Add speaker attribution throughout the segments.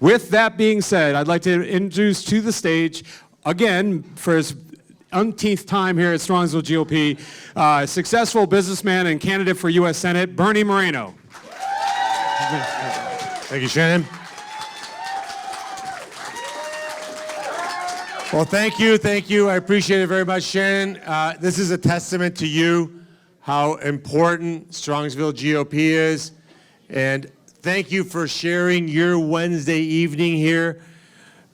Speaker 1: With that being said, I'd like to introduce to the stage, again, for his umpteenth time here at Strongsville GOP, successful businessman and candidate for U.S. Senate, Bernie Moreno.
Speaker 2: Thank you, Shannon. Well, thank you. I appreciate it very much, Shannon. This is a testament to you, how important Strongsville GOP is, and thank you for sharing your Wednesday evening here.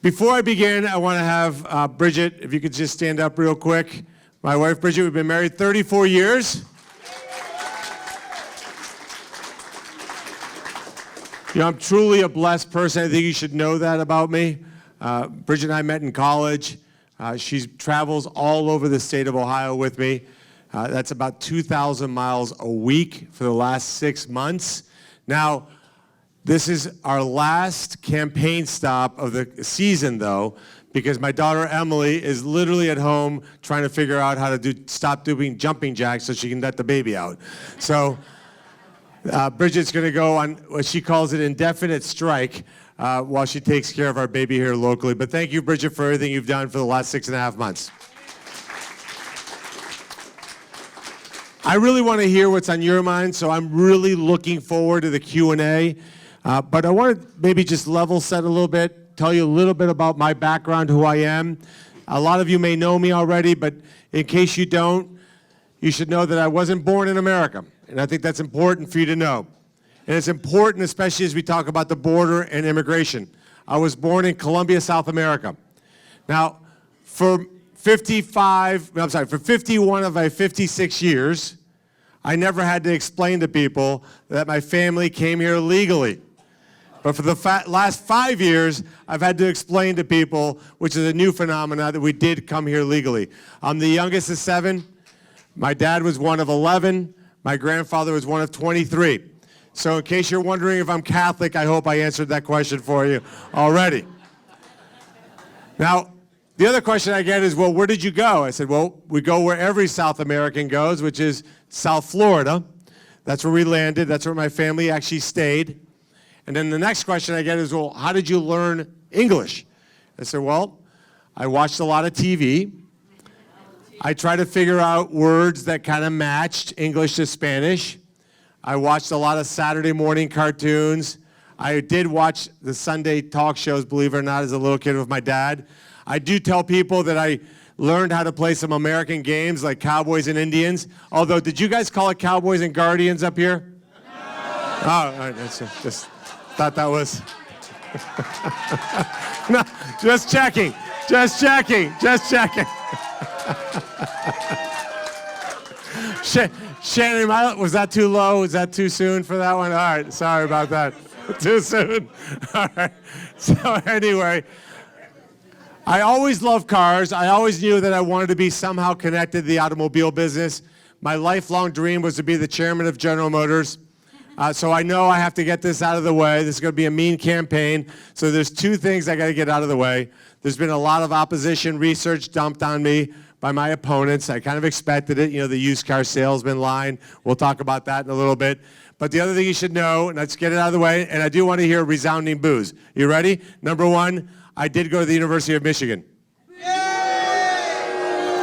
Speaker 2: Before I begin, I want to have Bridget, if you could just stand up real quick. My wife, Bridget, we've been married 34 years. You know, I'm truly a blessed person. I think you should know that about me. Bridget and I met in college. She travels all over the state of Ohio with me. That's about 2,000 miles a week for the last 6 months. Now, this is our last campaign stop of the season, though, because my daughter Emily is literally at home trying to figure out how to stop doing jumping jacks so she can let the baby out. So Bridget's going to go on what she calls an indefinite strike while she takes care of our baby here locally. But thank you, Bridget, for everything you've done for the last 6.5 months. I really want to hear what's on your mind, so I'm really looking forward to the Q&A. But I want to maybe just level set a little bit, tell you a little bit about my background, who I am. A lot of you may know me already, but in case you don't, you should know that I wasn't born in America. And I think that's important for you to know. And it's important, especially as we talk about the border and immigration. I was born in Colombia, South America. Now, for 51 of my 56 years, I never had to explain to people that my family came here legally. But for the last 5 years, I've had to explain to people, which is a new phenomenon, that we did come here legally. I'm the youngest of 7. My dad was one of 11. My grandfather was one of 23. So in case you're wondering if I'm Catholic, I hope I answered that question for you already. Now, the other question I get is, well, where did you go? I said, well, we go where every South American goes, which is South Florida. That's where we landed. That's where my family actually stayed. And then the next question I get is, well, how did you learn English? I said, well, I watched a lot of TV. I tried to figure out words that kind of matched English to Spanish. I watched a lot of Saturday morning cartoons. I did watch the Sunday talk shows, believe it or not, as a little kid with my dad. I do tell people that I learned how to play some American games like Cowboys and Indians. Although, did you guys call it Cowboys and Guardians up here? No. Oh, all right, just thought that was... No, just checking. Shannon, was that too low? Was that too soon for that one? All right, sorry about that. Too soon. All right. So anyway, I always loved cars. I always knew that I wanted to be somehow connected to the automobile business. My lifelong dream was to be the chairman of General Motors. So I know I have to get this out of the way. This is going to be a mean campaign. So there's 2 things I got to get out of the way. There's been a lot of opposition research dumped on me by my opponents. I kind of expected it, you know, the used car salesman line. We'll talk about that in a little bit. But the other thing you should know, and let's get it out of the way, and I do want to hear resounding boos. You ready? Number 1, I did go to the University of Michigan. Yay!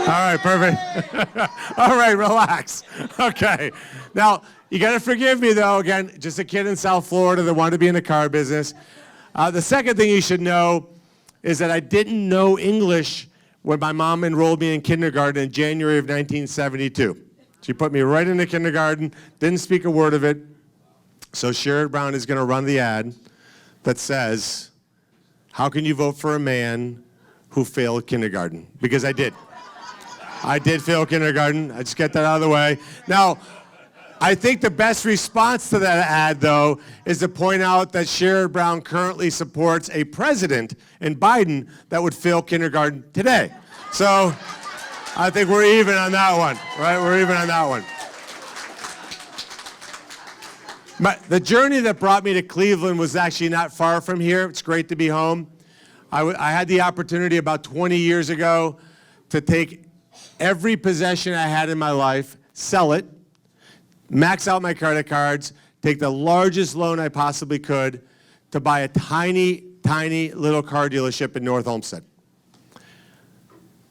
Speaker 2: All right, perfect. All right, relax. Okay. Now, you got to forgive me, though. Again, just a kid in South Florida that wanted to be in the car business. The second thing you should know is that I didn't know English when my mom enrolled me in kindergarten in January of 1972. She put me right into kindergarten, didn't speak a word of it. So Sherrod Brown is going to run the ad that says, how can you vote for a man who failed kindergarten? Because I did. I did fail kindergarten. I just get that out of the way. Now, I think the best response to that ad, though, is to point out that Sherrod Brown currently supports a president in Biden that would fail kindergarten today. So I think we're even on that one, right? We're even on that one. The journey that brought me to Cleveland was actually not far from here. It's great to be home. I had the opportunity about 20 years ago to take every possession I had in my life, sell it, max out my credit cards, take the largest loan I possibly could to buy a tiny tiny little car dealership in North Olmsted.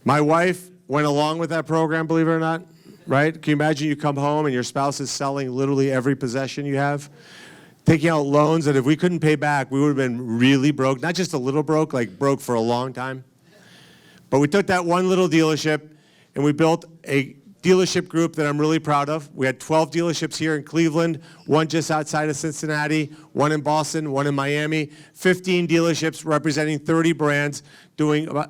Speaker 2: My wife went along with that program, believe it or not, right? Can you imagine you come home and your spouse is selling literally every possession you have? Taking out loans that if we couldn't pay back, we would have been really broke. Not just a little broke, like broke for a long time. But we took that one little dealership and we built a dealership group that I'm really proud of. We had 12 dealerships here in Cleveland, one just outside of Cincinnati, one in Boston, one in Miami, 15 dealerships representing 30 brands,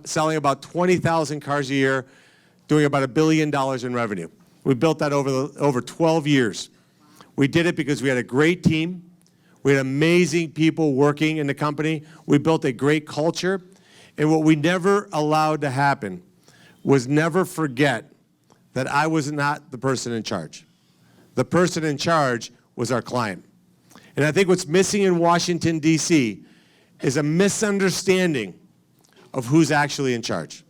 Speaker 2: selling about 20,000 cars a year, doing about $1 billion in revenue. We built that over 12 years. We did it because we had a great team. We had amazing people working in the company. We built a great culture. And what we never allowed to happen was never forget that I was not the person in charge. The person in charge was our client. And I think what's missing in Washington, D.C. is a misunderstanding of who's actually in charge.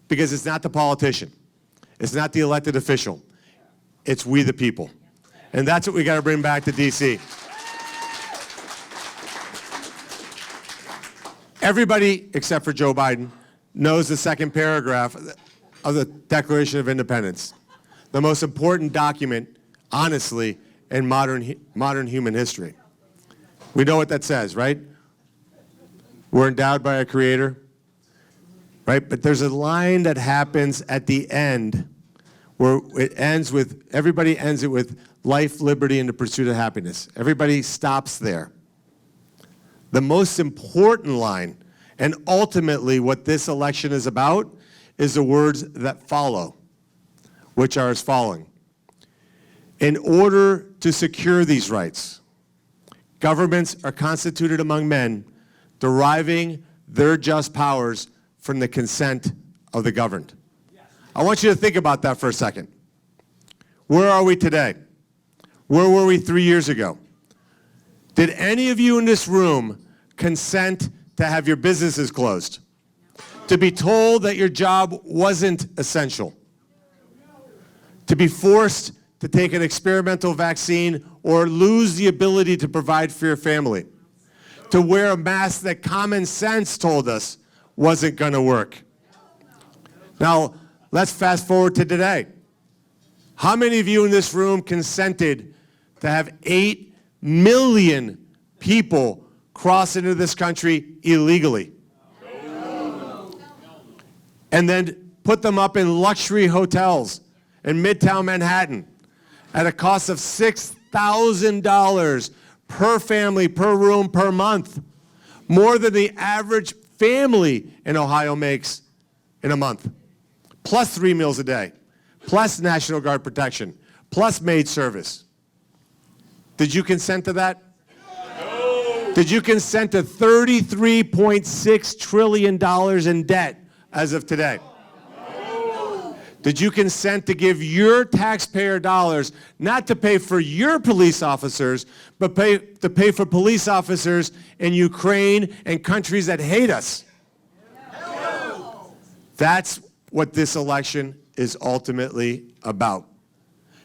Speaker 2: Because it's not the politician. It's not the elected official. It's we the people. And that's what we got to bring back to D.C. Everybody, except for Joe Biden, knows the second paragraph of the Declaration of Independence, the most important document, honestly, in modern human history. We know what that says, right? We're endowed by a creator, right? But there's a line that happens at the end where it ends with, everybody ends it with life, liberty, and the pursuit of happiness. Everybody stops there. The most important line, and ultimately what this election is about, is the words that follow, which are as following. In order to secure these rights, governments are constituted among men, deriving their just powers from the consent of the governed. I want you to think about that for a second. Where are we today? Where were we 3 years ago? Did any of you in this room consent to have your businesses closed? To be told that your job wasn't essential? To be forced to take an experimental vaccine or lose the ability to provide for your family? To wear a mask that common sense told us wasn't going to work? Now, let's fast forward to today. How many of you in this room consented to have 8 million people cross into this country illegally? And then put them up in luxury hotels in Midtown Manhattan at a cost of $6,000 per family, per room, per month. More than the average family in Ohio makes in a month. Plus 3 meals a day. Plus National Guard protection. Plus maid service. Did you consent to that? No. Did you consent to $33.6 trillion in debt as of today? No. Did you consent to give your taxpayer dollars not to pay for your police officers, but to pay for police officers in Ukraine and countries that hate us? No. That's what this election is ultimately about.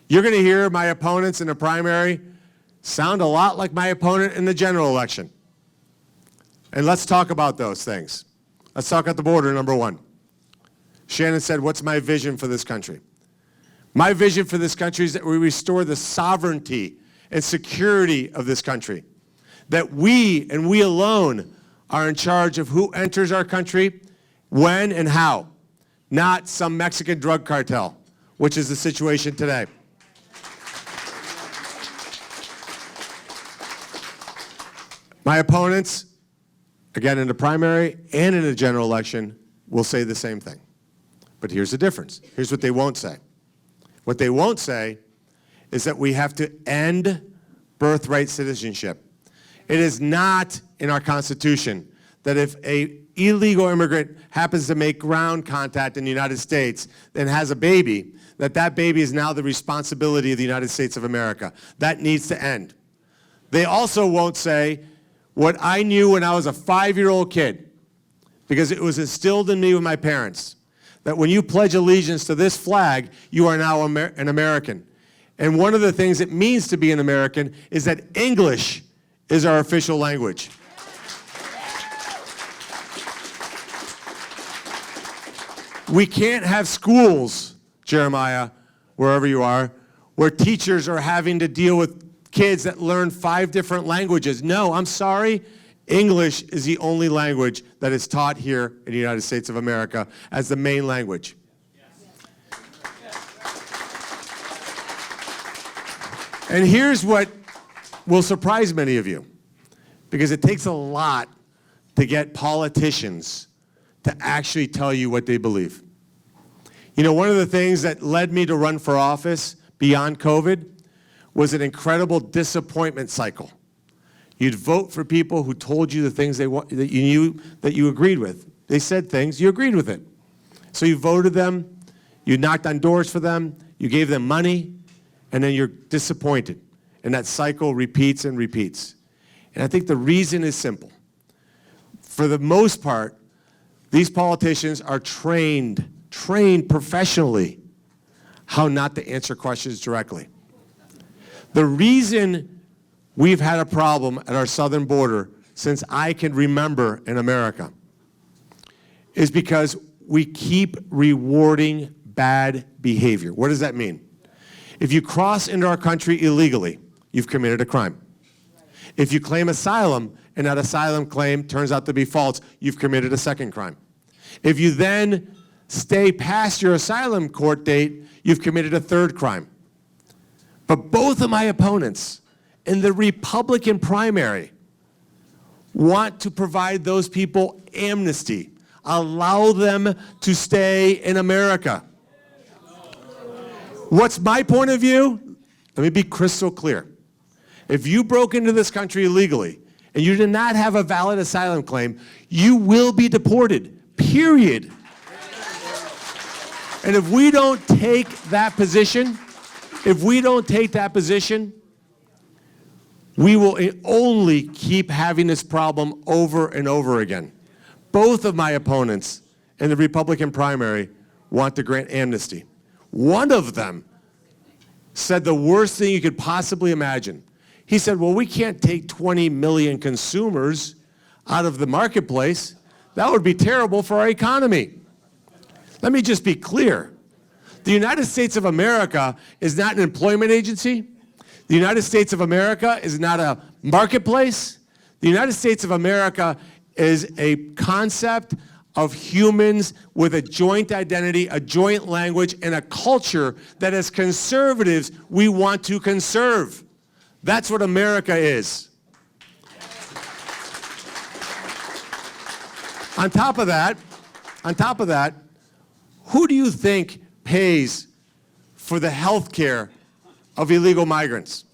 Speaker 2: You're going to hear my opponents in the primary sound a lot like my opponent in the general election. And let's talk about those things. Let's talk at the border, number one. Shannon said, what's my vision for this country? My vision for this country is that we restore the sovereignty and security of this country. That we, and we alone, are in charge of who enters our country, when and how. Not some Mexican drug cartel, which is the situation today. My opponents, again in the primary and in the general election, will say the same thing. But here's the difference. Here's what they won't say. What they won't say is that we have to end birthright citizenship. It is not in our Constitution that if an illegal immigrant happens to make ground contact in the United States and has a baby, that baby is now the responsibility of the United States of America. That needs to end. They also won't say what I knew when I was a 5-year-old kid, because it was instilled in me with my parents, that when you pledge allegiance to this flag, you are now an American. And one of the things it means to be an American is that English is our official language. We can't have schools, Jeremiah, wherever you are, where teachers are having to deal with kids that learn 5 different languages. No, I'm sorry. English is the only language that is taught here in the United States of America as the main language. And here's what will surprise many of you, because it takes a lot to get politicians to actually tell you what they believe. You know, one of the things that led me to run for office beyond COVID was an incredible disappointment cycle. You'd vote for people who told you the things that you knew that you agreed with. They said things, you agreed with it. So you voted them, you knocked on doors for them, you gave them money, and then you're disappointed. And that cycle repeats and repeats. And I think the reason is simple. For the most part, these politicians are trained professionally how not to answer questions directly. The reason we've had a problem at our southern border since I can remember in America is because we keep rewarding bad behavior. What does that mean? If you cross into our country illegally, you've committed a crime. If you claim asylum and that asylum claim turns out to be false, you've committed a second crime. If you then stay past your asylum court date, you've committed a third crime. But both of my opponents in the Republican primary want to provide those people amnesty, allow them to stay in America. What's my point of view? Let me be crystal clear. If you broke into this country illegally and you did not have a valid asylum claim, you will be deported, period. And if we don't take that position, we will only keep having this problem over and over again. Both of my opponents in the Republican primary want to grant amnesty. One of them said the worst thing you could possibly imagine. He said, well, we can't take 20 million consumers out of the marketplace. That would be terrible for our economy. Let me just be clear. The United States of America is not an employment agency. The United States of America is not a marketplace. The United States of America is a concept of humans with a joint identity, a joint language, and a culture that as conservatives we want to conserve. That's what America is. On top of that, who do you think pays for the health care of illegal migrants?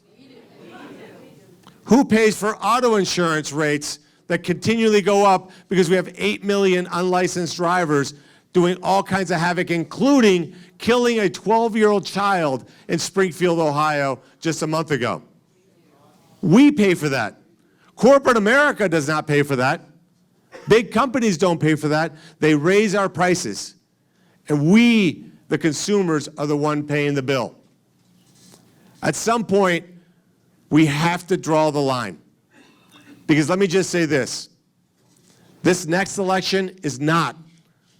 Speaker 2: Who pays for auto insurance rates that continually go up because we have 8 million unlicensed drivers doing all kinds of havoc, including killing a 12-year-old child in Springfield, Ohio, just a month ago? We pay for that. Corporate America does not pay for that. Big companies don't pay for that. They raise our prices. And we, the consumers, are the one paying the bill. At some point, we have to draw the line. Because let me just say this. This next election is not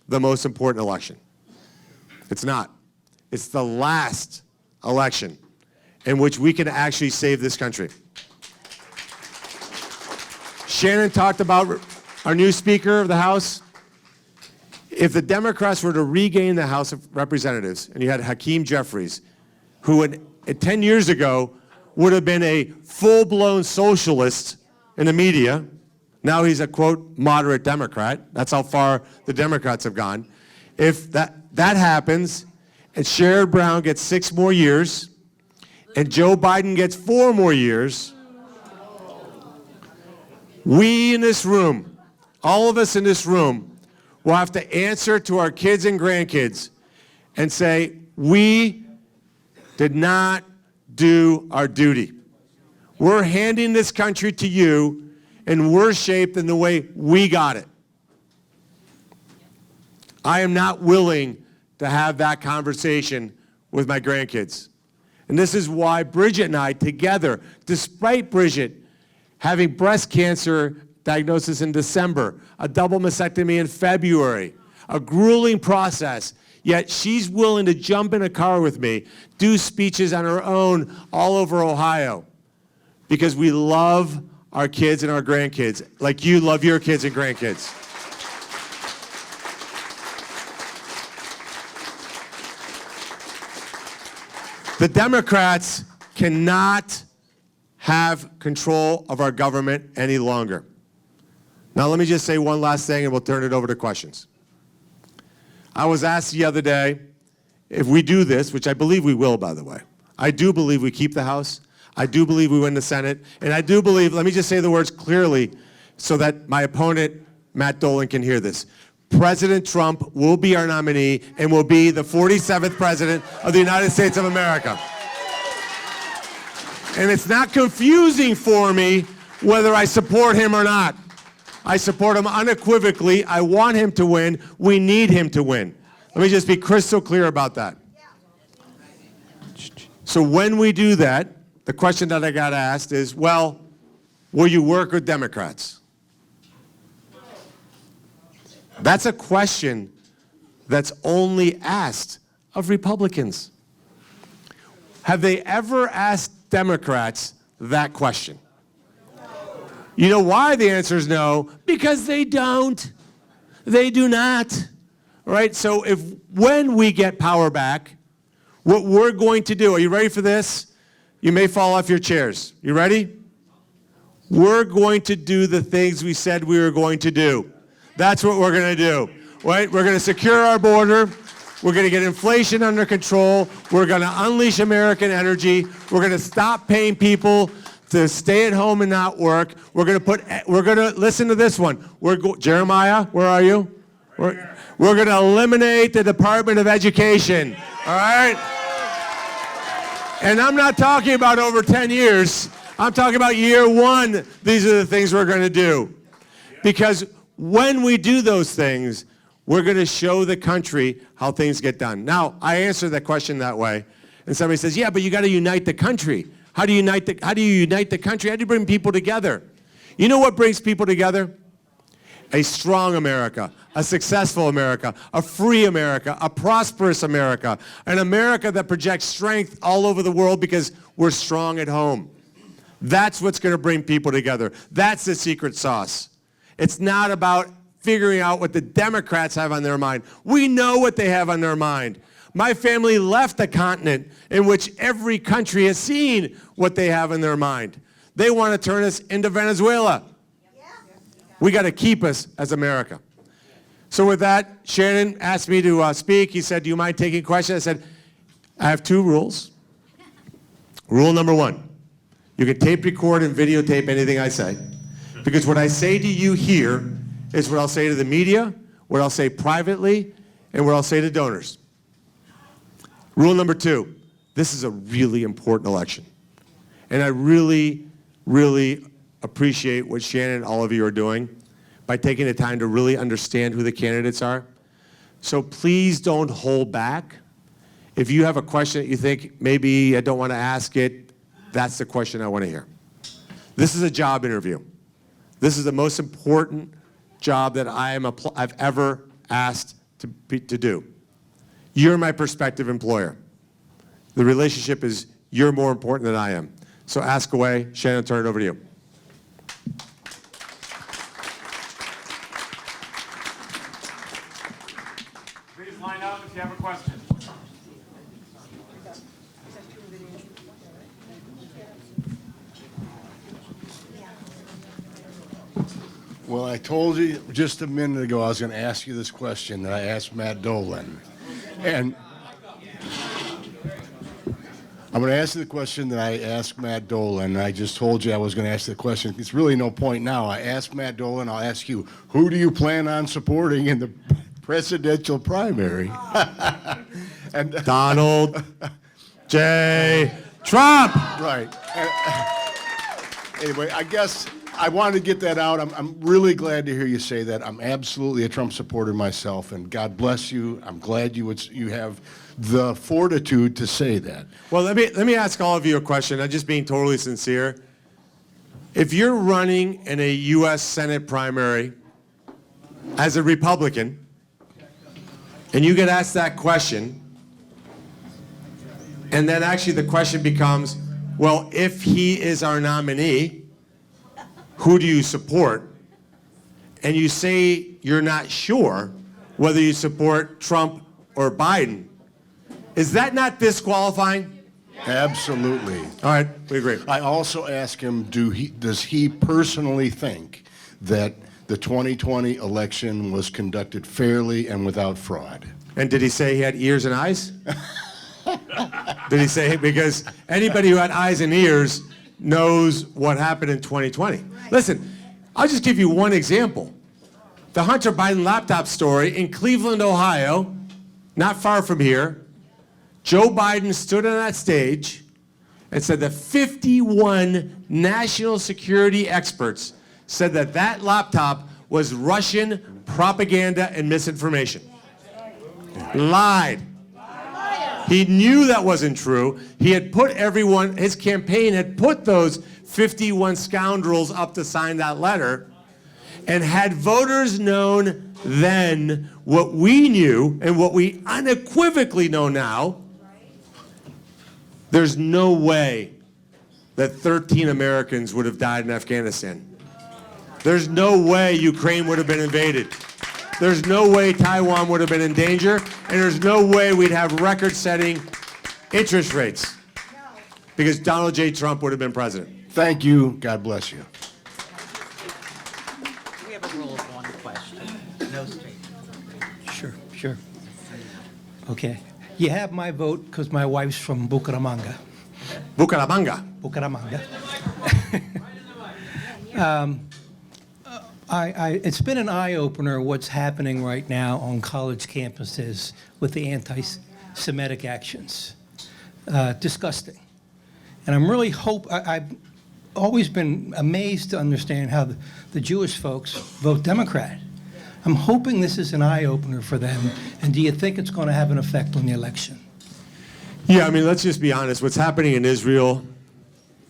Speaker 2: the most important election. It's not. It's the last election in which we can actually save this country. Shannon talked about our new Speaker of the House. If the Democrats were to regain the House of Representatives, and you had Hakeem Jeffries, who 10 years ago would have been a full-blown socialist in the media, now he's a, quote, moderate Democrat. That's how far the Democrats have gone. If that happens, and Sherrod Brown gets 6 more years, and Joe Biden gets 4 more years, we in this room, all of us in this room, will have to answer to our kids and grandkids and say, we did not do our duty. We're handing this country to you, and we're shaped in the way we got it. I am not willing to have that conversation with my grandkids. And this is why Bridget and I together, despite Bridget having breast cancer diagnosis in December, a double mastectomy in February, a grueling process, yet she's willing to jump in a car with me, do speeches on her own all over Ohio, because we love our kids and our grandkids, like you love your kids and grandkids. The Democrats cannot have control of our government any longer. Now, let me just say one last thing, and we'll turn it over to questions. I was asked the other day if we do this, which I believe we will, by the way. I do believe we keep the House. I do believe we win the Senate. And I do believe, let me just say the words clearly so that my opponent, Matt Dolan, can hear this. President Trump will be our nominee and will be the 47th president of the United States of America. And it's not confusing for me whether I support him or not. I support him unequivocally. I want him to win. We need him to win. Let me just be crystal clear about that. So when we do that, the question that I got asked is, well, will you work with Democrats? That's a question that's only asked of Republicans. Have they ever asked Democrats that question? You know why the answer is no? Because they don't. They do not. All right? So when we get power back, what we're going to do, are you ready for this? You may fall off your chairs. You ready? We're going to do the things we said we were going to do. That's what we're going to do. Right? We're going to secure our border. We're going to get inflation under control. We're going to unleash American energy. We're going to stop paying people to stay at home and not work. We're going to listen to this one. Jeremiah, where are you? We're going to eliminate the Department of Education. All right? And I'm not talking about over 10 years. I'm talking about year one. These are the things we're going to do. Because when we do those things, we're going to show the country how things get done. Now, I answered that question that way, and somebody says, yeah, but you got to unite the country. How do you unite the country? How do you bring people together? You know what brings people together? A strong America, a successful America, a free America, a prosperous America, an America that projects strength all over the world because we're strong at home. That's what's going to bring people together. That's the secret sauce. It's not about figuring out what the Democrats have on their mind. We know what they have on their mind. My family left a continent in which every country has seen what they have in their mind. They want to turn us into Venezuela. We got to keep us as America. So with that, Shannon asked me to speak. He said, do you mind taking questions? I said, I have two rules. Rule number one, you can tape record and videotape anything I say. Because what I say to you here is what I'll say to the media, what I'll say privately, and what I'll say to donors. Rule number two, this is a really important election. And I really, really appreciate what Shannon and all of you are doing by taking the time to really understand who the candidates are. So please don't hold back. If you have a question that you think maybe I don't want to ask it, that's the question I want to hear. This is a job interview. This is the most important job that I've ever asked to do. You're my prospective employer. The relationship is you're more important than I am. So ask away. Shannon, I'll turn it over to you.
Speaker 1: Please line up if you have a question.
Speaker 3: Well, I told you just a minute ago I was going to ask you this question that I asked Matt Dolan. And I'm going to ask you the question that I asked Matt Dolan. I just told you I was going to ask the question. It's really no point now. I asked Matt Dolan, I'll ask you, who do you plan on supporting in the presidential primary? And
Speaker 2: Donald J. Trump.
Speaker 3: Right. Anyway, I guess I wanted to get that out. I'm really glad to hear you say that. I'm absolutely a Trump supporter myself, and God bless you. I'm glad you have the fortitude to say that.
Speaker 2: Well, let me ask all of you a question. I'm just being totally sincere. If you're running in a U.S. Senate primary as a Republican, and you get asked that question, and then actually the question becomes, well, if he is our nominee, who do you support? And you say you're not sure whether you support Trump or Biden. Is that not disqualifying?
Speaker 3: Absolutely.
Speaker 2: All right, we agree.
Speaker 3: I also asked him, does he personally think that the 2020 election was conducted fairly and without fraud?
Speaker 2: And did he say he had ears and eyes? Did he say, because anybody who had eyes and ears knows what happened in 2020. Listen, I'll just give you one example. The Hunter Biden laptop story in Cleveland, Ohio, not far from here, Joe Biden stood on that stage and said that 51 national security experts said that that laptop was Russian propaganda and misinformation. Lied. He knew that wasn't true. He had put everyone, his campaign had put those 51 scoundrels up to sign that letter. And had voters known then what we knew and what we unequivocally know now, there's no way that 13 Americans would have died in Afghanistan. There's no way Ukraine would have been invaded. There's no way Taiwan would have been in danger, and there's no way we'd have record-setting interest rates because Donald J. Trump would have been president.
Speaker 3: Thank you. God bless you.
Speaker 4: We have a rule of one question, no statement.
Speaker 5: Sure. Okay. You have my vote because my wife's from Bucaramanga.
Speaker 2: Bucaramanga.
Speaker 5: It's been an eye-opener what's happening right now on college campuses with the anti-Semitic actions. Disgusting. And I'm really I've always been amazed to understand how the Jewish folks vote Democrat. I'm hoping this is an eye-opener for them, and do you think it's going to have an effect on the election?
Speaker 2: Yeah, I mean, let's just be honest. What's happening in Israel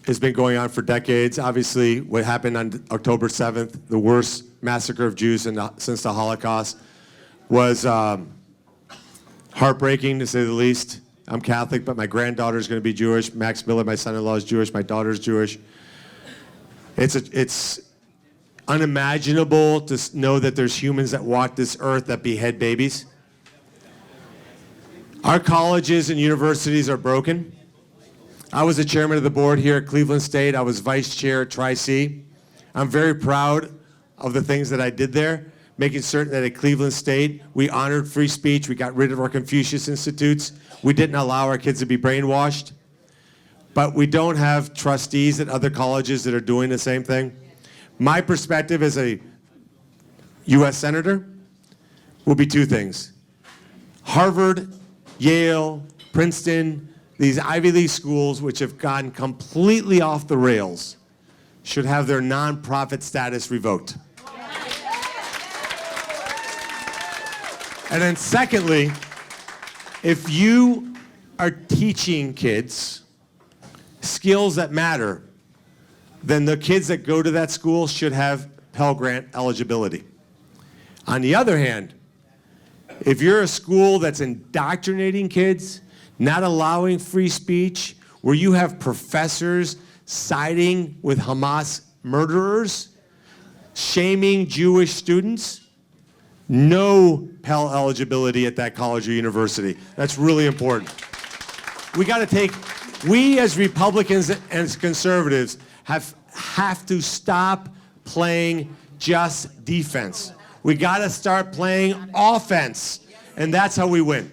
Speaker 2: has been going on for decades. Obviously, what happened on October 7th, the worst massacre of Jews since the Holocaust, was heartbreaking, to say the least. I'm Catholic, but my granddaughter is going to be Jewish. Max Miller, my son-in-law, is Jewish. My daughter's Jewish. It's unimaginable to know that there's humans that walk this earth that behead babies. Our colleges and universities are broken. I was the chairman of the board here at Cleveland State. I was vice chair at Tri-C. I'm very proud of the things that I did there, making certain that at Cleveland State, we honored free speech. We got rid of our Confucius Institutes. We didn't allow our kids to be brainwashed. But we don't have trustees at other colleges that are doing the same thing. My perspective as a U.S. Senator will be two things. Harvard, Yale, Princeton, these Ivy League schools which have gone completely off the rails should have their nonprofit status revoked. And then secondly, if you are teaching kids skills that matter, then the kids that go to that school should have Pell Grant eligibility. On the other hand, if you're a school that's indoctrinating kids, not allowing free speech, where you have professors siding with Hamas murderers, shaming Jewish students, no Pell eligibility at that college or university. That's really important. We as Republicans and as conservatives have to stop playing just defense. We got to start playing offense, and that's how we win.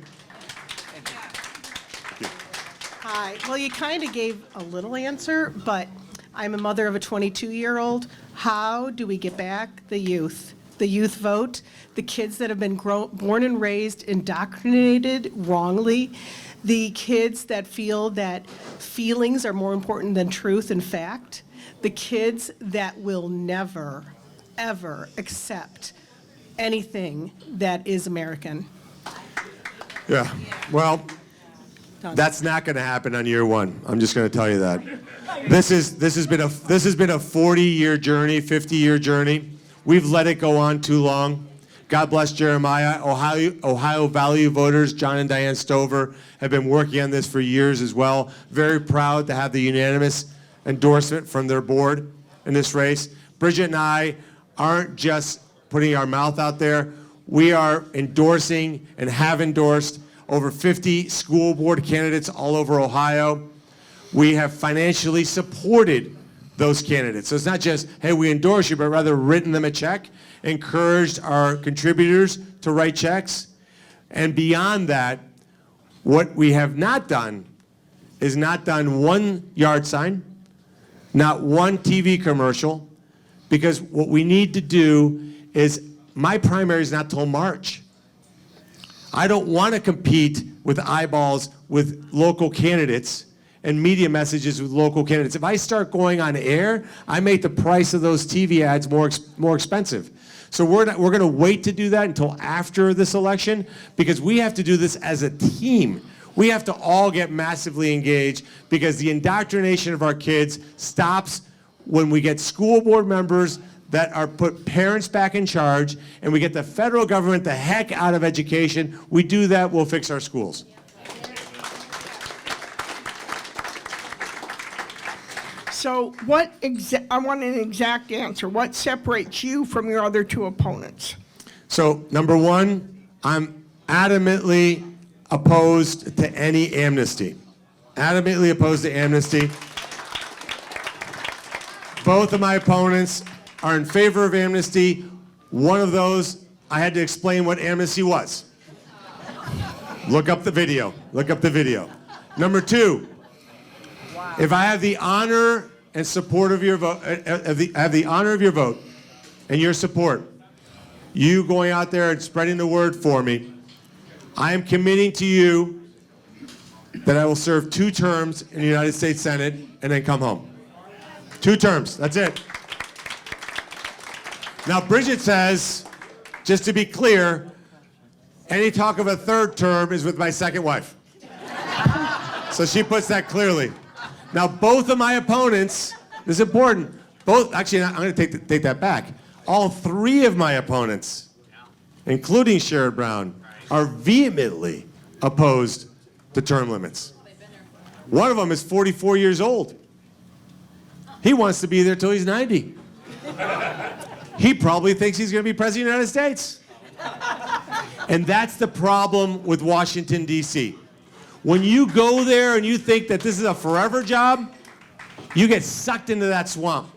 Speaker 6: Hi. Well, you kind of gave a little answer, but I'm a mother of a 22-year-old. How do we get back the youth vote, the kids that have been born and raised indoctrinated wrongly, the kids that feel that feelings are more important than truth and fact, the kids that will never, ever accept anything that is American?
Speaker 2: Yeah, well, that's not going to happen on year one. I'm just going to tell you that. This has been a 40-year journey, 50-year journey. We've let it go on too long. God bless Jeremiah. Ohio Value voters, John and Diane Stover, have been working on this for years as well. Very proud to have the unanimous endorsement from their board in this race. Bridget and I aren't just putting our mouth out there. We are endorsing and have endorsed over 50 school board candidates all over Ohio. We have financially supported those candidates. So it's not just, hey, we endorse you, but rather written them a check, encouraged our contributors to write checks. And beyond that, what we have not done is not done one yard sign, not one TV commercial, because what we need to do is, my primary is not till March. I don't want to compete with eyeballs with local candidates and media messages with local candidates. If I start going on air, I make the price of those TV ads more expensive. So we're going to wait to do that until after this election, because we have to do this as a team. We have to all get massively engaged, because the indoctrination of our kids stops when we get school board members that are put parents back in charge, and we get the federal government the heck out of education. We do that, we'll fix our schools.
Speaker 7: So I want an exact answer. What separates you from your other two opponents?
Speaker 2: So, number one, I'm adamantly opposed to any amnesty. Adamantly opposed to amnesty. Both of my opponents are in favor of amnesty. One of those, I had to explain what amnesty was. Look up the video. Look up the video. Number two, if I have the honor and support of your vote, have the honor of your vote and your support, you going out there and spreading the word for me, I am committing to you that I will serve 2 terms in the United States Senate and then come home. 2 terms, that's it. Now, Bridget says, just to be clear, any talk of a 3rd term is with my second wife. So she puts that clearly. Now, both of my opponents, this is important, actually, I'm going to take that back. All 3 of my opponents, including Sherrod Brown, are vehemently opposed to term limits. One of them is 44 years old. He wants to be there till he's 90. He probably thinks he's going to be president of the United States. And that's the problem with Washington, D.C. When you go there and you think that this is a forever job, you get sucked into that swamp.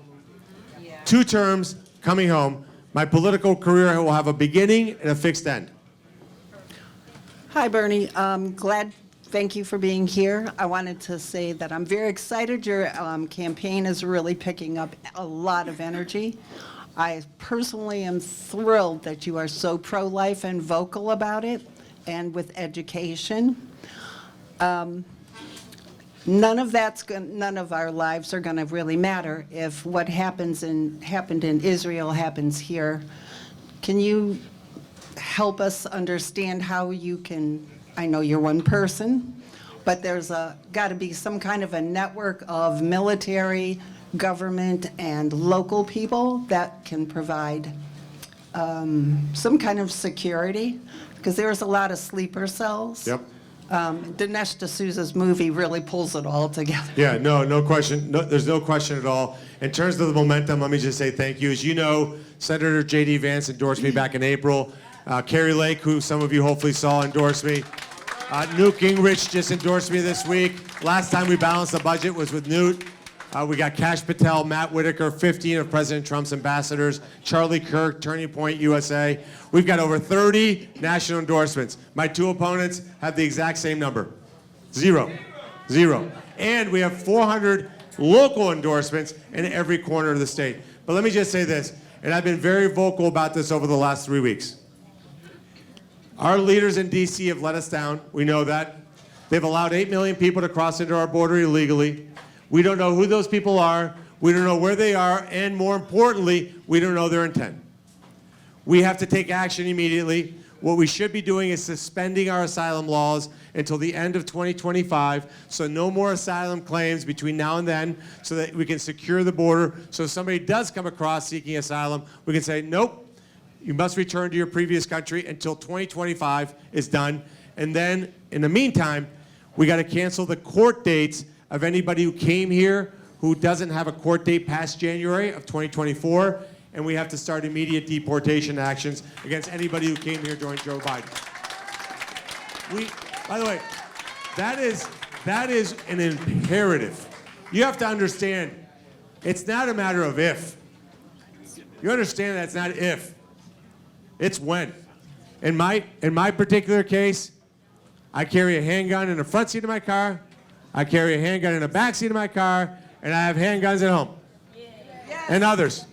Speaker 2: 2 terms, coming home. My political career will have a beginning and a fixed end.
Speaker 4: Hi, Bernie. Thank you for being here. I wanted to say that I'm very excited. Your campaign is really picking up a lot of energy. I personally am thrilled that you are so pro-life and vocal about it, and with education. None of our lives are going to really matter if what happened in Israel happens here. Can you help us understand how you can, I know you're one person, but there's got to be some kind of a network of military, government, and local people that can provide some kind of security, because there's a lot of sleeper cells.
Speaker 2: Yep.
Speaker 4: Dinesh D'Souza's movie really pulls it all together.
Speaker 2: Yeah, no question. No, there's no question at all. In terms of the momentum, let me just say thank you. As you know, Senator J.D. Vance endorsed me back in April. Carrie Lake, who some of you hopefully saw, endorsed me. Newt Gingrich just endorsed me this week. Last time we balanced the budget was with Newt. We got Kash Patel, Matt Whitaker, 15 of President Trump's ambassadors, Charlie Kirk, Turning Point USA. We've got over 30 national endorsements. My 2 opponents have the exact same number. 0. And we have 400 local endorsements in every corner of the state. But let me just say this, and I've been very vocal about this over the last 3 weeks. Our leaders in D.C. have let us down. We know that. They've allowed 8 million people to cross into our border illegally. We don't know who those people are. We don't know where they are. And more importantly, we don't know their intent. We have to take action immediately. What we should be doing is suspending our asylum laws until the end of 2025, so no more asylum claims between now and then, so that we can secure the border. So if somebody does come across seeking asylum, we can say, nope, You must return to your previous country until 2025 is done. And then, in the meantime, we got to cancel the court dates of anybody who came here who doesn't have a court date past January of 2024. And we have to start immediate deportation actions against anybody who came here during Joe Biden. By the way, that is an imperative. You have to understand, it's not a matter of if. You understand that's not if, it's when. In my particular case, I carry a handgun in the front seat of my car, I carry a handgun in the back seat of my car, and I have handguns at home. And others,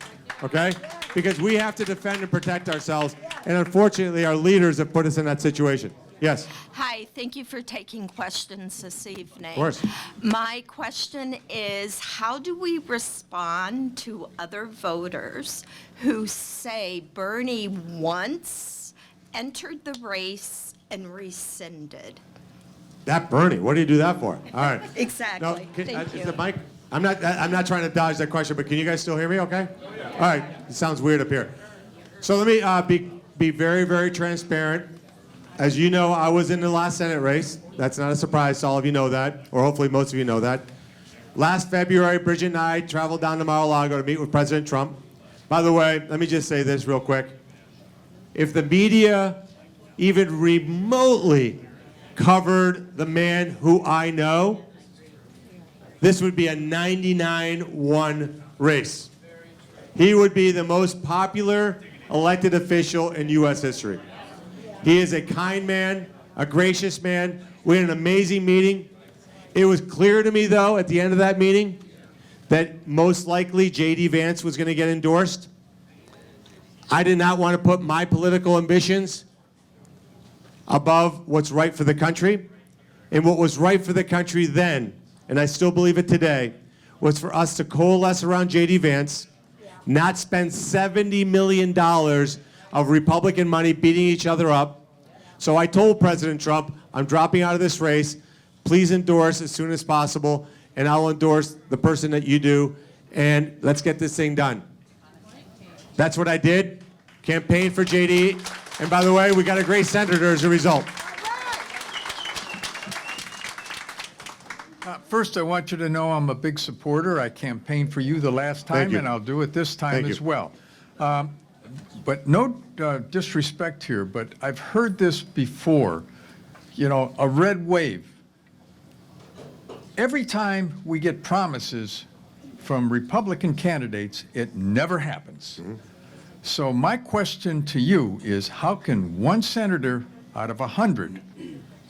Speaker 2: okay? Because we have to defend and protect ourselves, and unfortunately our leaders have put us in that situation. Yes?
Speaker 8: Hi, thank you for taking questions this evening.
Speaker 2: Of course.
Speaker 8: My question is, how do we respond to other voters who say Bernie once entered the race and rescinded?
Speaker 2: That Bernie, what do you do that for? All right.
Speaker 8: Exactly.
Speaker 2: No,
Speaker 8: Thank
Speaker 2: is
Speaker 8: you.
Speaker 2: the mic? I'm not trying to dodge that question, but can you guys still hear me okay? All right. It sounds weird up here. So let me be very, very transparent. As you know, I was in the last Senate race. That's not a surprise. All of you know that, or hopefully most of you know that. Last February, Bridget and I traveled down to Mar-a-Lago to meet with President Trump. By the way, let me just say this real quick. If the media even remotely covered the man who I know, this would be a 99-1 race. He would be the most popular elected official in U.S. history. He is a kind man, a gracious man. We had an amazing meeting. It was clear to me, though, at the end of that meeting, that most likely J.D. Vance was going to get endorsed. I did not want to put my political ambitions above what's right for the country. And what was right for the country then, and I still believe it today, was for us to coalesce around J.D. Vance, not spend $70 million of Republican money beating each other up. So I told President Trump, I'm dropping out of this race. Please endorse as soon as possible, and I'll endorse the person that you do, and let's get this thing done. That's what I did. Campaigned for JD, and by the way, we got a great senator as a result.
Speaker 9: First, I want you to know I'm a big supporter. I campaigned for you the last
Speaker 2: Thank
Speaker 9: time,
Speaker 2: you.
Speaker 9: and I'll do it this time
Speaker 2: Thank
Speaker 9: as
Speaker 2: you.
Speaker 9: well. But no disrespect here, but I've heard this before, you know, a red wave. Every time we get promises from Republican candidates, it never happens. So my question to you is, how can one senator out of 100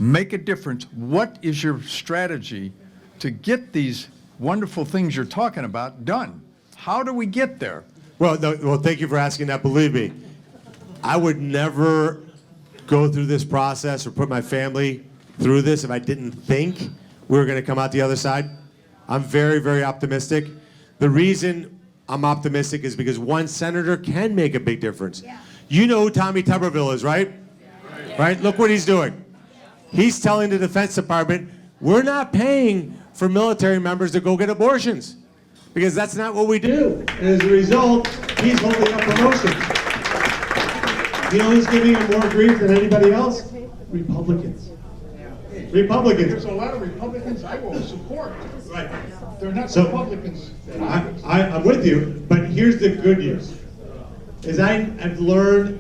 Speaker 9: make a difference? What is your strategy to get these wonderful things you're talking about done? How do we get there?
Speaker 2: Well, thank you for asking that. Believe me, I would never go through this process or put my family through this if I didn't think we were going to come out the other side. I'm very, very optimistic. The reason I'm optimistic is because one senator can make a big difference. Yeah. You know who Tommy Tuberville is, right? Right? Look what he's doing. He's telling the Defense Department, we're not paying for military members to go get abortions, because that's not what we do. And as a result, he's holding up promotions. You know who's giving him more grief than anybody else? Republicans. Republicans.
Speaker 10: There's a lot of Republicans I will support.
Speaker 2: Right.
Speaker 10: They're not
Speaker 2: So,
Speaker 10: Republicans.
Speaker 2: I'm with you, but here's the good news. Is I've learned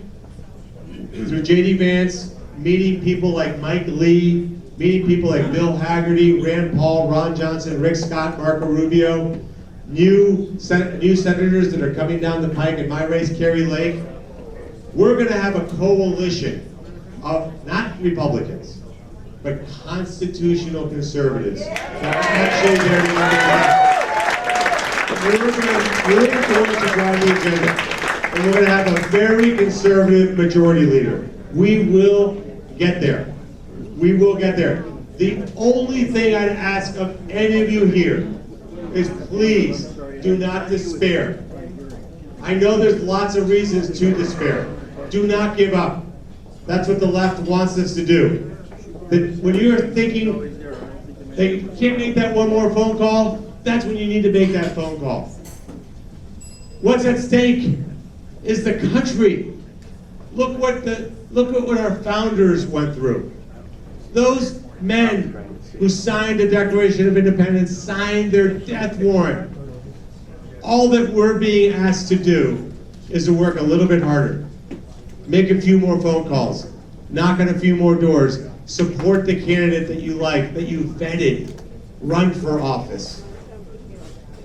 Speaker 2: through J.D. Vance, meeting people like Mike Lee, meeting people like Bill Hagerty, Rand Paul, Ron Johnson, Rick Scott, Marco Rubio, new senators that are coming down the pike in my race, Kerry Lake. We're going to have a coalition of not Republicans, but constitutional conservatives. Actually, they're we're going to really force to drive the agenda, and we're going to have a very conservative majority leader. We will get there. We will get there. The only thing I'd ask of any of you here is please do not despair. I know there's lots of reasons to despair. Do not give up. That's what the left wants us to do. That when you're thinking that you can't make that one more phone call, that's when you need to make that phone call. What's at stake is the country. Look what our founders went through. Those men who signed the Declaration of Independence signed their death warrant. All that we're being asked to do is to work a little bit harder, make a few more phone calls, knock on a few more doors, support the candidate that you like, that you vetted, run for office.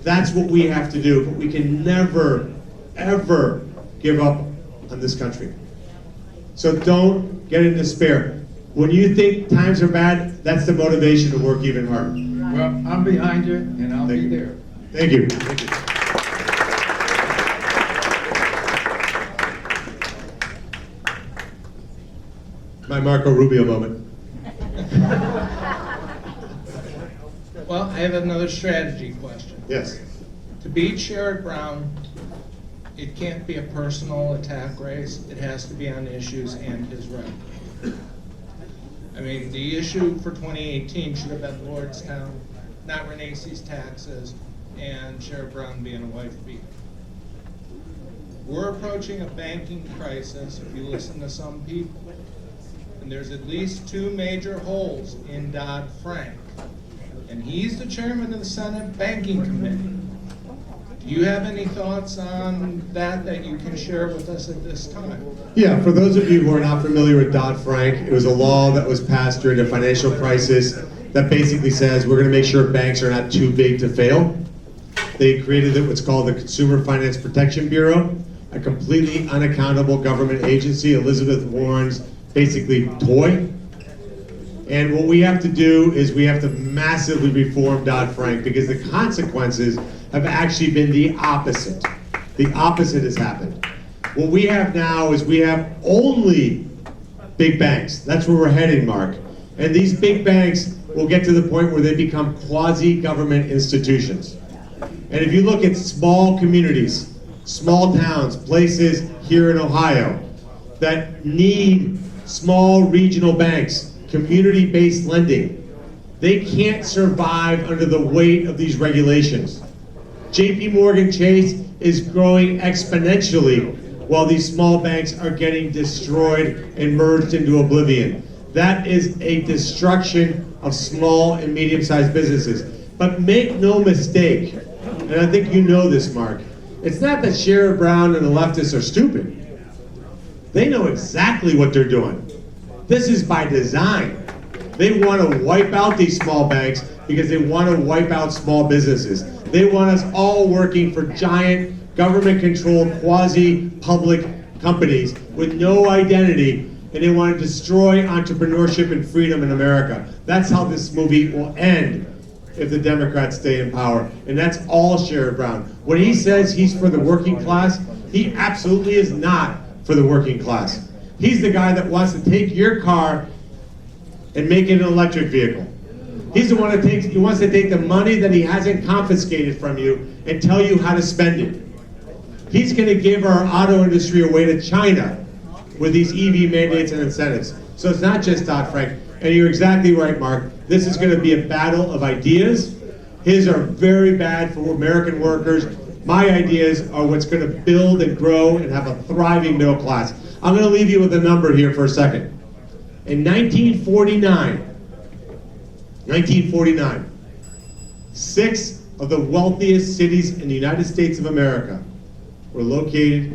Speaker 2: That's what we have to do, but we can never, ever give up on this country. So don't get in despair. When you think times are bad, that's the motivation to work even harder.
Speaker 9: Well, I'm behind you, and I'll be there.
Speaker 2: Thank you. Thank you. My Marco Rubio moment.
Speaker 11: Well, I have another strategy question.
Speaker 2: Yes.
Speaker 11: To beat Sherrod Brown, it can't be a personal attack race. It has to be on issues and his record. I mean, the issue for 2018 should have been Lordstown, not Renace's taxes, and Sherrod Brown being a wife beater. We're approaching a banking crisis, if you listen to some people, and there's at least two major holes in Dodd-Frank. And he's the chairman of the Senate Banking Committee. Do you have any thoughts on that you can share with us at this time?
Speaker 2: Yeah, for those of you who are not familiar with Dodd-Frank, it was a law that was passed during the financial crisis that basically says we're going to make sure banks are not too big to fail. They created what's called the Consumer Finance Protection Bureau, a completely unaccountable government agency, Elizabeth Warren's basically toy. And what we have to do is we have to massively reform Dodd-Frank because the consequences have actually been the opposite. The opposite has happened. What we have now is we have only big banks. That's where we're heading, Mark. And these big banks will get to the point where they become quasi-government institutions. And if you look at small communities, small towns, places here in Ohio that need small regional banks, community-based lending, they can't survive under the weight of these regulations. JP Morgan Chase is growing exponentially while these small banks are getting destroyed and merged into oblivion. That is a destruction of small and medium-sized businesses. But make no mistake, and I think you know this, Mark, it's not that Sherrod Brown and the leftists are stupid. They know exactly what they're doing. This is by design. They want to wipe out these small banks because they want to wipe out small businesses. They want us all working for giant government-controlled quasi-public companies with no identity, and they want to destroy entrepreneurship and freedom in America. That's how this movie will end if the Democrats stay in power. And that's all Sherrod Brown. When he says he's for the working class, he absolutely is not for the working class. He's the guy that wants to take your car and make it an electric vehicle. He's the one that he wants to take the money that he hasn't confiscated from you and tell you how to spend it. He's going to give our auto industry away to China with these EV mandates and incentives. So it's not just Dodd-Frank. And you're exactly right, Mark. This is going to be a battle of ideas. His are very bad for American workers. My ideas are what's going to build and grow and have a thriving middle class. I'm going to leave you with a number here for a second. In 1949, 6 of the wealthiest cities in the United States of America were located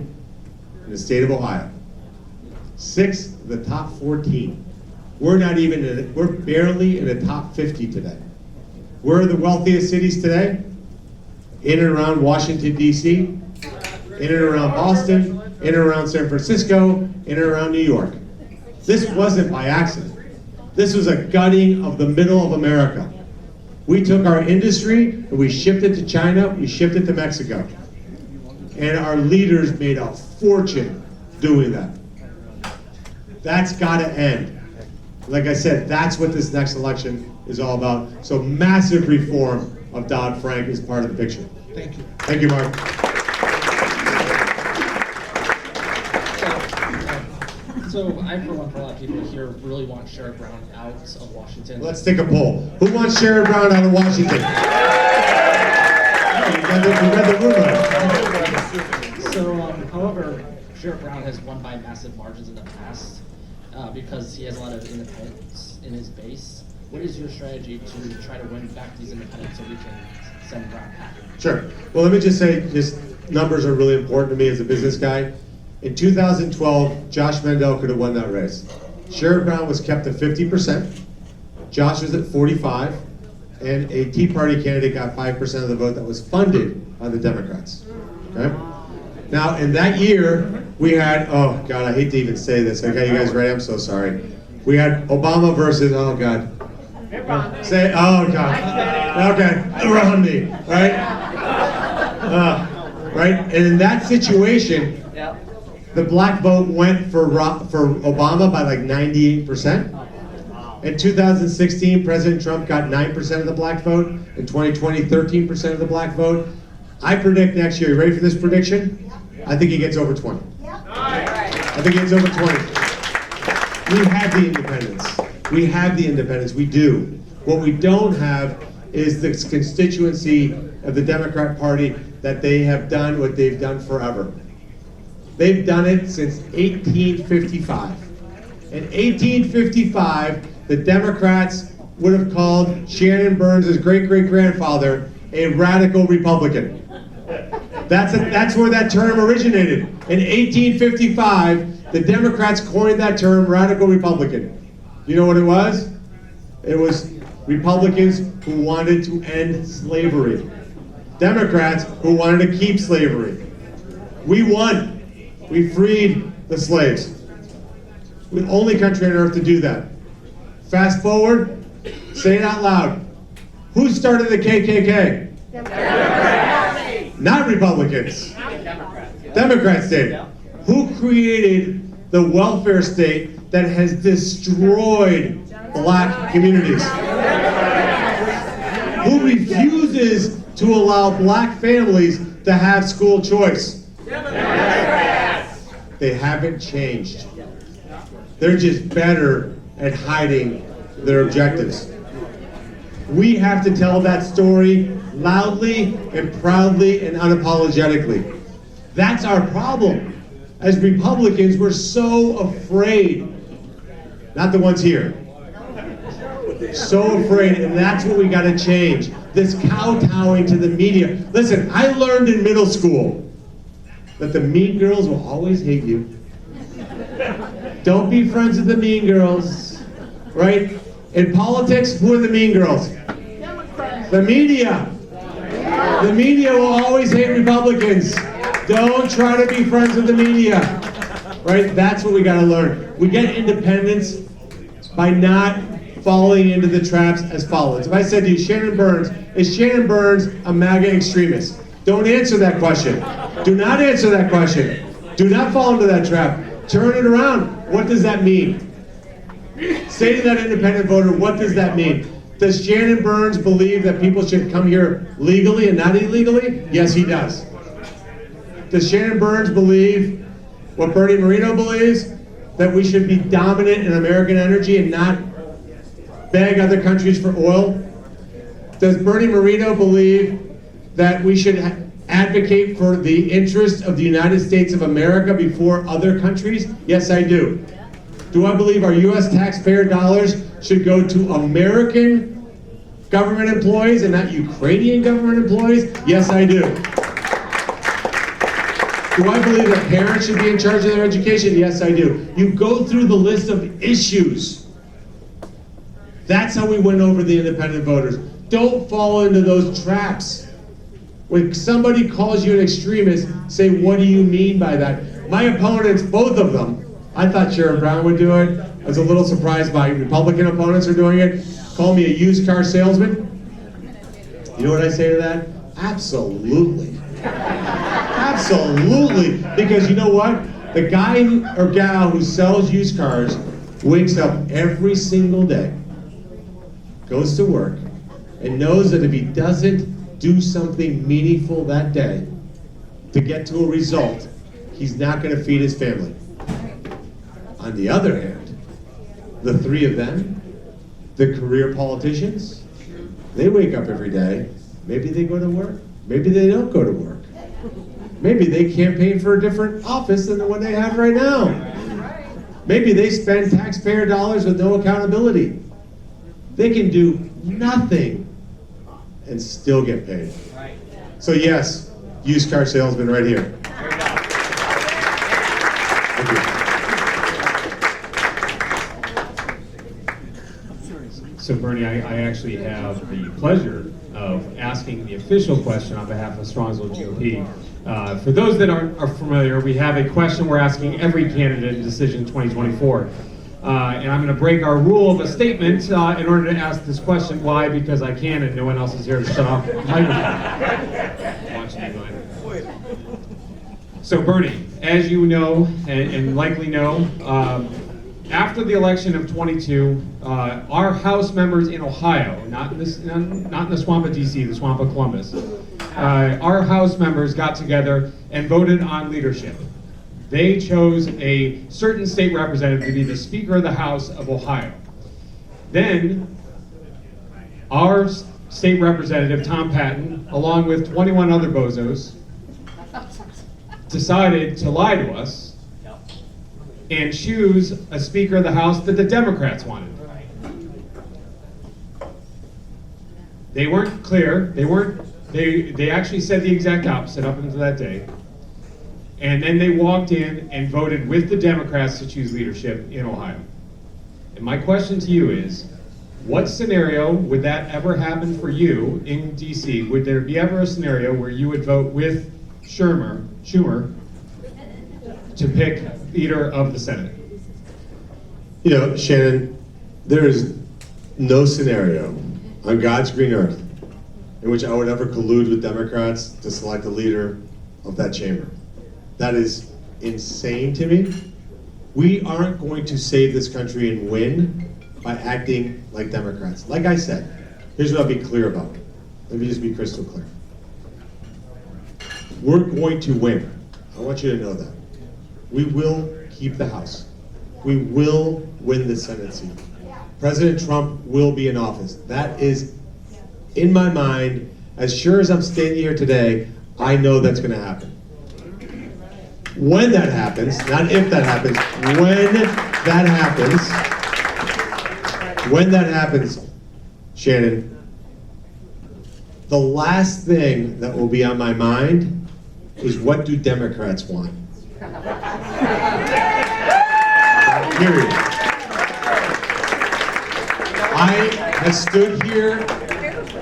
Speaker 2: in the state of Ohio. 6 of the top 14. We're barely in the top 50 today. Where are the wealthiest cities today? In and around Washington, D.C., in and around Boston, in and around San Francisco, in and around New York. This wasn't by accident. This was a gutting of the middle of America. We took our industry and we shipped it to China, we shipped it to Mexico. And our leaders made a fortune doing that. That's gotta end. Like I said, that's what this next election is all about. So massive reform of Dodd-Frank is part of the picture.
Speaker 11: Thank you.
Speaker 2: Thank you, Mark.
Speaker 12: So I, for one, for a lot of people here, really want Sherrod Brown out of Washington.
Speaker 2: Let's take a poll. Who wants Sherrod Brown out of Washington? You read the room.
Speaker 12: So, however, Sheriff Brown has won by massive margins in the past because he has a lot of independents in his base. What is your strategy to try to win back these independents so we can send Brown packing?
Speaker 2: Sure. Well, let me just say, numbers are really important to me as a business guy. In 2012, Josh Mandel could have won that race. Sheriff Brown was kept at 50%. Josh was at 45%. And a Tea Party candidate got 5% of the vote that was funded by the Democrats. Okay? Now, in that year, we had, oh God, I hate to even say this. Okay, you guys ready? I'm so sorry. We had Obama versus, oh God. Say, oh God. Okay, around me, right? Right? And in that situation, the black vote went for Obama by like 98%. In 2016, President Trump got 9% of the black vote. In 2020, 13% of the black vote. I predict next year, you ready for this prediction? I think he gets over 20. I think he gets over 20. We have the independents. We have the independents, we do. What we don't have is this constituency of the Democrat Party that they have done what they've done forever. They've done it since 1855. In 1855, the Democrats would have called Shannon Burns' great-great-grandfather a radical Republican. That's where that term originated. In 1855, the Democrats coined that term radical Republican. You know what it was? It was Republicans who wanted to end slavery. Democrats who wanted to keep slavery. We won. We freed the slaves. We're the only country on earth to do that. Fast forward, say it out loud. Who started the KKK? Democrats. Not Republicans. Democrats did. Who created the welfare state that has destroyed black communities? Who refuses to allow black families to have school choice? Democrats. They haven't changed. They're just better at hiding their objectives. We have to tell that story loudly and proudly and unapologetically. That's our problem. As Republicans, we're so afraid. Not the ones here. So afraid, and that's what we got to change. This kowtowing to the media. Listen, I learned in middle school that the mean girls will always hate you. Don't be friends with the mean girls, right? In politics, who are the mean girls? The media. The media will always hate Republicans. Don't try to be friends with the media, right? That's what we got to learn. We get independence by not falling into the traps as follows. If I said to you, Shannon Burns, is Shannon Burns a MAGA extremist? Don't answer that question. Do not answer that question. Do not fall into that trap. Turn it around. What does that mean? Say to that independent voter, what does that mean? Does Shannon Burns believe that people should come here legally and not illegally? Yes, he does. Does Shannon Burns believe what Bernie Moreno believes? That we should be dominant in American energy and not beg other countries for oil? Does Bernie Moreno believe that we should advocate for the interests of the United States of America before other countries? Yes, I do. Do I believe our U.S. taxpayer dollars should go to American government employees and not Ukrainian government employees? Yes, I do. Do I believe that parents should be in charge of their education? Yes, I do. You go through the list of issues. That's how we win over the independent voters. Don't fall into those traps. When somebody calls you an extremist, say, what do you mean by that? My opponents, both of them, I thought Sheriff Brown would do it. I was a little surprised my Republican opponents are doing it. Call me a used car salesman. You know what I say to that? Absolutely. Absolutely. Because you know what? The guy or gal who sells used cars wakes up every single day, goes to work, and knows that if he doesn't do something meaningful that day to get to a result, he's not going to feed his family. On the other hand, the three of them, the career politicians, they wake up every day. Maybe they go to work. Maybe they don't go to work. Maybe they campaigned for a different office than the one they have right now. Maybe they spend taxpayer dollars with no accountability. They can do nothing and still get paid. So yes, used car salesman right here. Thank you.
Speaker 1: So Bernie, I actually have the pleasure of asking the official question on behalf of Strongsville GOP. For those that aren't familiar, we have a question we're asking every candidate in Decision 2024. And I'm going to break our rule of a statement in order to ask this question. Why? Because I can and no one else is here to shut off the microphone. Watch me, Glenn. So Bernie, as you know and likely know, after the election of 22, our House members in Ohio, not in the swamp of DC, the swamp of Columbus, our House members got together and voted on leadership. They chose a certain state representative to be the Speaker of the House of Ohio. Then, our state representative, Tom Patton, along with 21 other bozos, decided to lie to us and choose a Speaker of the House that the Democrats wanted. They weren't clear. They actually said the exact opposite up until that day. And then they walked in and voted with the Democrats to choose leadership in Ohio. And my question to you is, what scenario would that ever happen for you in DC? Would there be ever a scenario where you would vote with Schumer to pick leader of the Senate?
Speaker 2: You know, Shannon, there is no scenario on God's green earth in which I would ever collude with Democrats to select a leader of that chamber. That is insane to me. We aren't going to save this country and win by acting like Democrats. Like I said, here's what I'll be clear about. Let me just be crystal clear. We're going to win. I want you to know that. We will keep the House. We will win the Senate seat. President Trump will be in office. That is, in my mind, as sure as I'm standing here today, I know that's going to happen. When that happens, not if that happens, when that happens, Shannon, the last thing that will be on my mind is, what do Democrats want? Period. I have stood here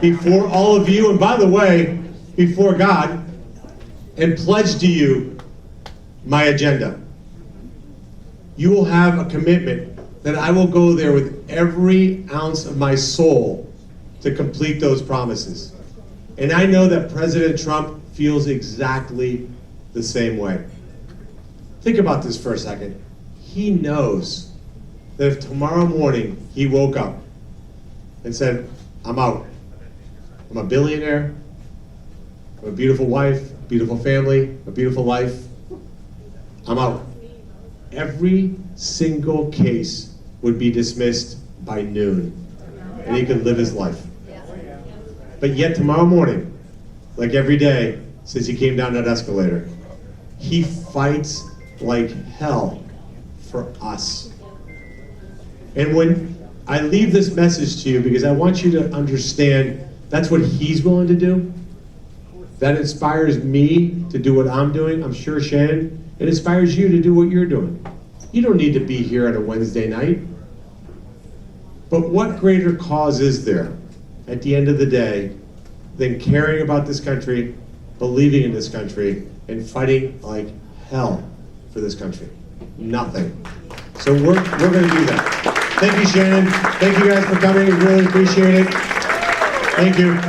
Speaker 2: before all of you, and by the way, before God, and pledged to you my agenda. You will have a commitment that I will go there with every ounce of my soul to complete those promises. And I know that President Trump feels exactly the same way. Think about this for a second. He knows that if tomorrow morning he woke up and said, I'm out. I'm a billionaire. I have a beautiful wife, beautiful family, a beautiful life. I'm out. Every single case would be dismissed by noon, and he could live his life. But yet tomorrow morning, like every day since he came down that escalator, he fights like hell for us. And when I leave this message to you, because I want you to understand that's what he's willing to do, that inspires me to do what I'm doing. I'm sure, Shannon, it inspires you to do what you're doing. You don't need to be here on a Wednesday night. But what greater cause is there at the end of the day than caring about this country, believing in this country, and fighting like hell for this country? Nothing. So we're going to do that. Thank you, Shannon. Thank you guys for coming. We really appreciate it. Thank you.